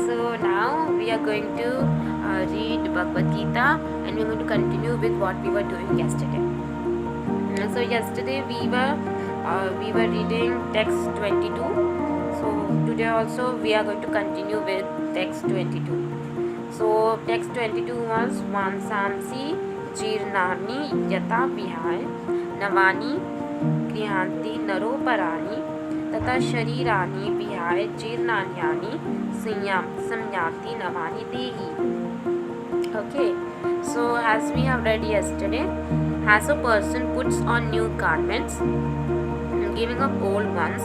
So now we are going to read Bhagvadgita, and we're going to continue with what we were doing yesterday. So yesterday we were reading text 22. So today also we are going to continue with text 22. So text 22 was Vansamsi Jirnani Yata Vihai Navani Grihanti Naro Parani Tata Sharirani Vihai Jirnanyani Samyati Navani Dehi. Okay, so as we have read yesterday, as a person puts on new garments, giving up old ones,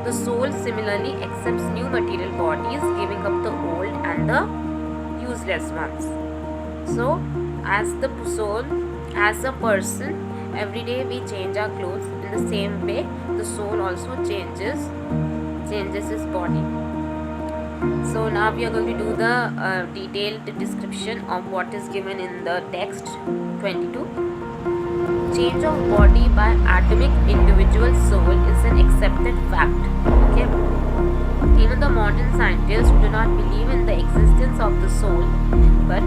the soul similarly accepts new material bodies, giving up the old and the useless ones. So, as the soul, as a person, every day we change our clothes. In the same way, the soul also changes its body. So now we are going to do the detailed description of what is given in the text 22. Change of body by atomic individual soul is an accepted fact. Okay? Even the modern scientists who do not believe in the existence of the soul, but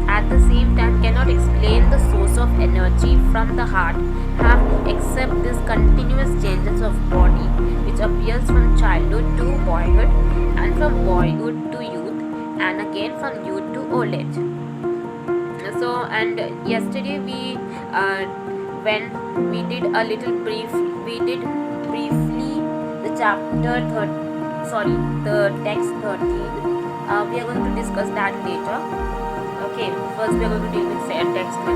at the same time cannot explain the source of energy from the heart, have to accept these continuous changes of body which appears from childhood to boyhood, and from boyhood to youth, and again from youth to old age. So, and yesterday we did briefly the the text 13. We are going to discuss that later. Okay, first we are going to deal with text 22.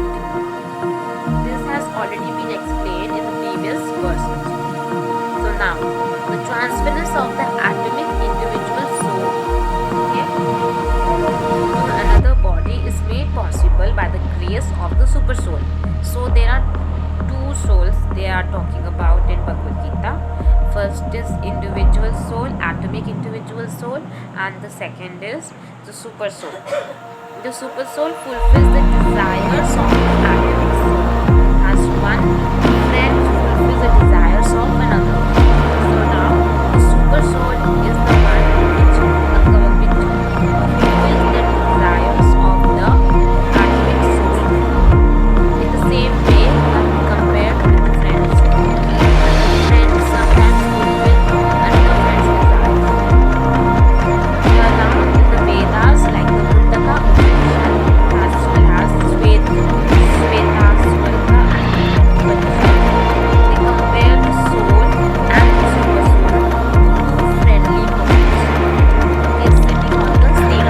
This has already been explained in the previous verses. So now, the transference of the atomic individual soul, okay, to another body is made possible by the grace of the super soul. So there are two souls they are talking about in Bhagavad Gita. First is individual soul, atomic individual soul, and the second is the super soul. The super soul fulfills the desires of the atomic soul, as one friend fulfills the desires of another. So now the super soul is the one which fulfills the desires of the atomic soul. In the same way, compared with the friends, friends sometimes fulfill another friend's desires. We are now in the Vedas like the Mundaka as well as Sveta, Swarga and Bhagavad. They compare the soul and the super soul to friendly bodies. They are sitting on the same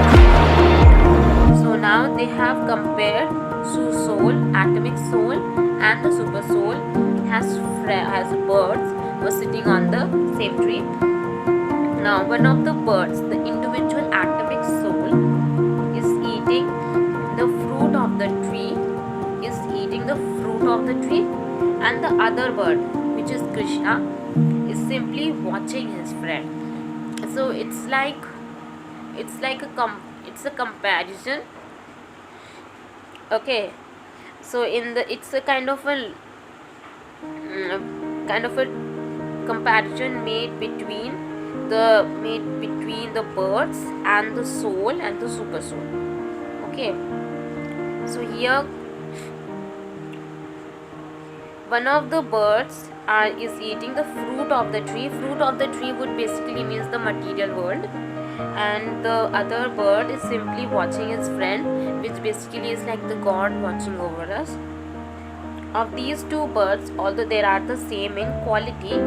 tree. So now they have compared soul, atomic soul, and the super soul as birds were sitting on the same tree. Now one of the birds, the individual atomic soul, is eating the fruit of the tree, and the other bird, which is Krishna, is simply watching his friend. So it's a comparison. Okay, so it's a kind of a comparison made between the birds and the soul and the super soul. Okay, so here one of the birds is eating the fruit of the tree. Fruit of the tree would basically means the material world, and the other bird is simply watching his friend, which basically is like the God watching over us. Of these two birds, although they are the same in quality,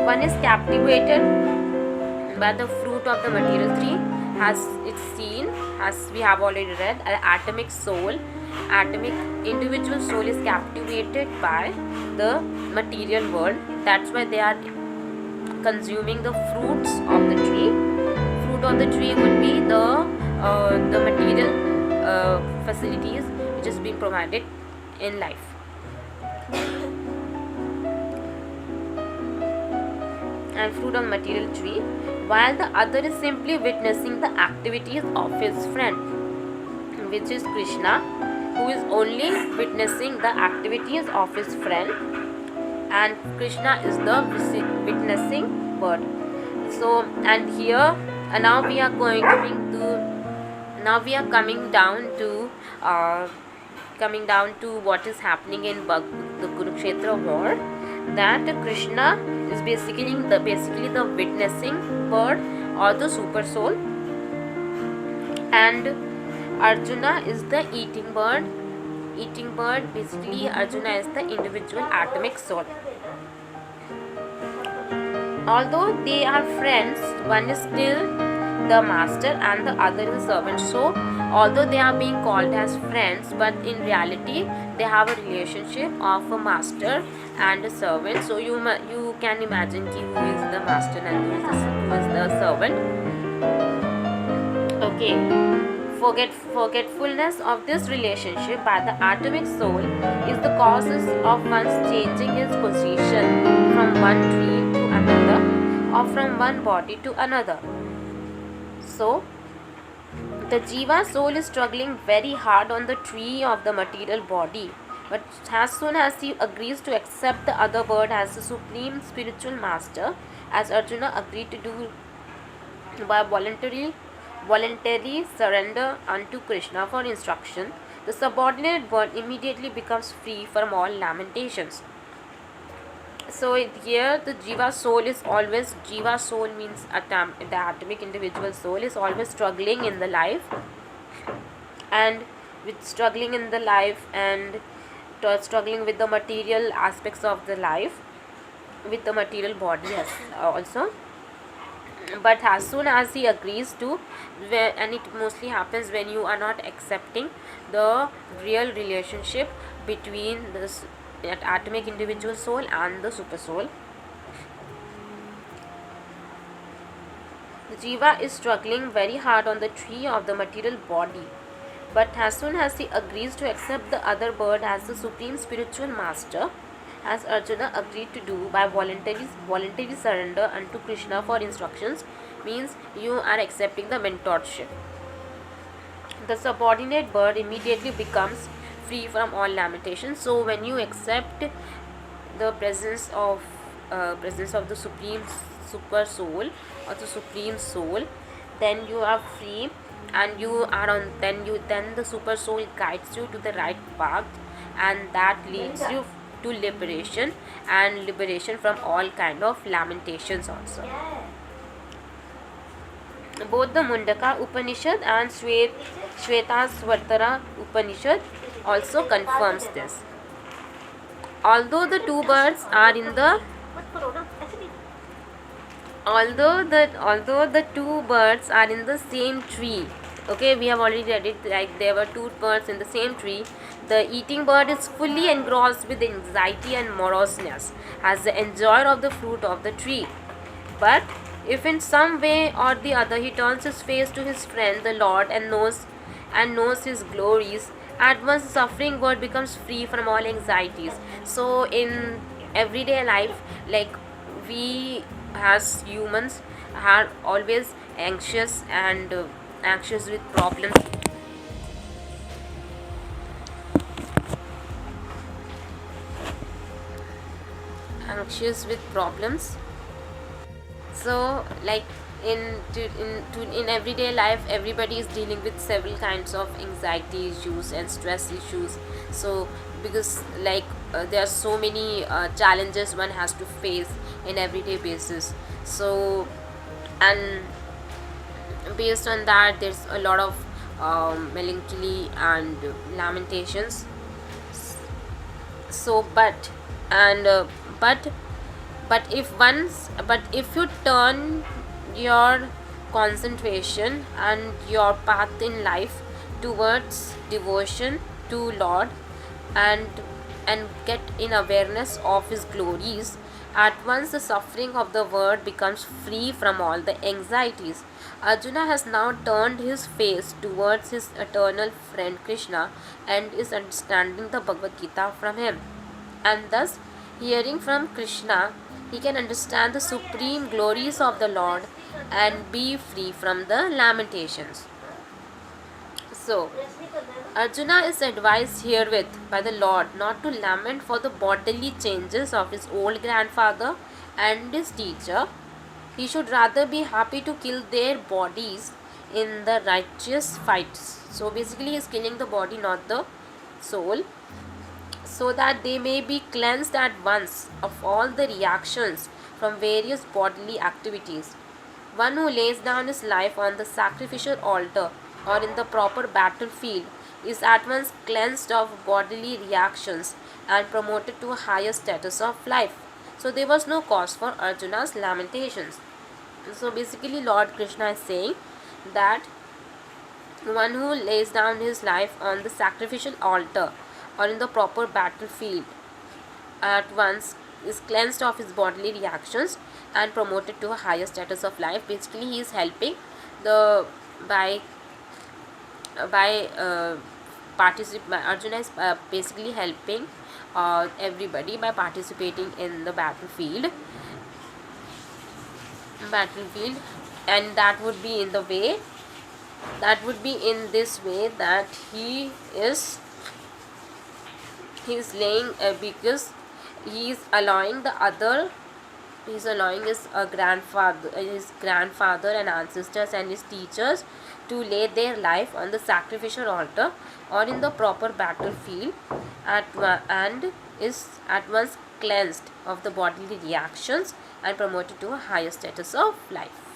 one is captivated by the fruit of the material tree, as it's seen, as we have already read. An atomic individual soul is captivated by the material world. That's why they are consuming the fruits of the tree. Fruit of the tree would be the material facilities which is being provided in life. And fruit of material tree, while the other is simply witnessing the activities of his friend, which is Krishna, who is only witnessing the activities of his friend, and Krishna is the witnessing bird. So, and here Now we are coming down to what is happening in the Kurukshetra war. That Krishna is basically the witnessing bird or the super soul, and Arjuna is the eating bird. Basically Arjuna is the individual atomic soul. Although they are friends, one is still the master and the other is the servant. So, although they are being called as friends, but in reality, they have a relationship of a master and a servant. So, you can imagine who is the master and who is the servant. Okay. Forgetfulness of this relationship by the atomic soul is the causes of one's changing his position from one tree to another or from one body to another. So, the Jiva soul is struggling very hard on the tree of the material body, but as soon as he agrees to accept the other bird as the supreme spiritual master, as Arjuna agreed to do by voluntary surrender unto Krishna for instruction, the subordinate bird immediately becomes free from all lamentations. So here the Jiva soul means the atomic individual soul is always struggling in the life, and struggling with the material aspects of the life, with the material body also. But as soon as he agrees to, and it mostly happens when you are not accepting the real relationship between this atomic individual soul and the super soul. The Jiva is struggling very hard on the tree of the material body, but as soon as he agrees to accept the other bird as the supreme spiritual master, as Arjuna agreed to do by voluntary surrender unto Krishna for instructions, means you are accepting the mentorship. The subordinate bird immediately becomes free from all lamentations. So when you accept the presence of the supreme super soul or the supreme soul, then you are free, and you are on. Then the super soul guides you to the right path, and that leads you to liberation from all kind of lamentations also. Both the Mundaka Upanishad and Shvetasvatara Upanishad also confirms this. Although the two birds are in the same tree, okay, we have already read it, like there were two birds in the same tree, the eating bird is fully engrossed with anxiety and moroseness as the enjoyer of the fruit of the tree. But if in some way or the other he turns his face to his friend the Lord and knows his glories, at once the suffering bird becomes free from all anxieties. So in everyday life, like we as humans are always anxious with problems. So like in everyday life, everybody is dealing with several kinds of anxiety issues and stress issues. So because there are so many challenges one has to face in everyday basis. So, and based on that, there's a lot of melancholy and lamentations. So but if you turn your concentration and your path in life towards devotion to Lord, and get in awareness of his glories, at once the suffering of the world becomes free from all the anxieties. Arjuna has now turned his face towards his eternal friend Krishna and is understanding the Bhagvadgita from him, and thus hearing from Krishna he can understand the supreme glories of the Lord and be free from the lamentations. So Arjuna is advised herewith by the Lord not to lament for the bodily changes of his old grandfather and his teacher, He should rather be happy to kill their bodies in the righteous fights. So basically, he is killing the body, not the soul, so that they may be cleansed at once of all the reactions from various bodily activities. One who lays down his life on the sacrificial altar or in the proper battlefield is at once cleansed of bodily reactions and promoted to a higher status of life. So there was no cause for Arjuna's lamentations. So basically, Lord Krishna is saying that one who lays down his life on the sacrificial altar or in the proper battlefield at once is cleansed of his bodily reactions and promoted to a higher status of life. Basically, he is helping the by Arjuna is basically helping everybody by participating in the battlefield, and that would be in this way that he is laying because he is allowing his grandfather and ancestors and his teachers to lay their life on the sacrificial altar or in the proper battlefield and is at once cleansed of the bodily reactions and promoted to a higher status of life.